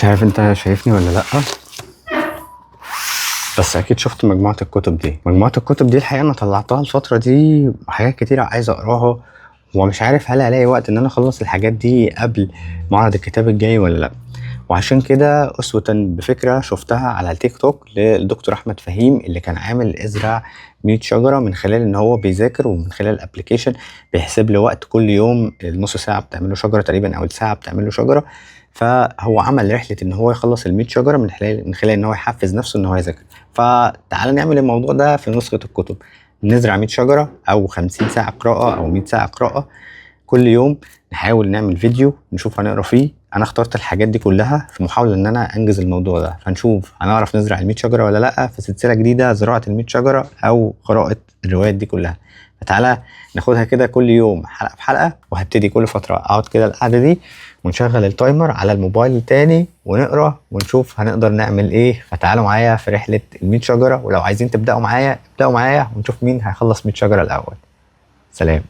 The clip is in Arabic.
مش عارف انت شايفني ولا لأ، بس اكيد شفت مجموعة الكتب دي. مجموعة الكتب دي الحقيقة انا طلعتها الفترة دي وحاجات كتيرة عايز اقراها، ومش عارف هل هلاقي وقت ان انا اخلص الحاجات دي قبل معرض الكتاب الجاي ولا لأ. وعشان كده أسوة بفكرة شفتها على التيك توك للدكتور أحمد فهيم اللي كان عامل ازرع 100 شجرة من خلال ان هو بيذاكر، ومن خلال الابليكيشن بيحسب له وقت كل يوم، النص ساعة بتعمله شجرة تقريبا او الساعة بتعمله شجرة. فهو عمل رحلة ان هو يخلص ال 100 شجرة من خلال ان هو يحفز نفسه ان هو يذاكر. فتعال نعمل الموضوع ده في نسخة الكتب، نزرع 100 شجرة او 50 ساعة قراءة او 100 ساعة قراءة كل يوم. نحاول نعمل فيديو نشوف هنقرا فيه. انا اخترت الحاجات دي كلها في محاولة ان انا انجز الموضوع ده، فنشوف هنعرف نزرع ال 100 شجرة ولا لا في سلسلة جديدة زراعة ال 100 شجرة او قراءة الروايات دي كلها. فتعالى ناخدها كده كل يوم حلقة بحلقة، وهبتدي كل فترة اقعد كده القعدة دي ونشغل التايمر على الموبايل التاني ونقرا ونشوف هنقدر نعمل ايه. فتعالوا معايا في رحلة ال 100 شجرة، ولو عايزين تبدأوا معايا ابدأوا معايا ونشوف مين هيخلص 100 شجرة الاول. سلام.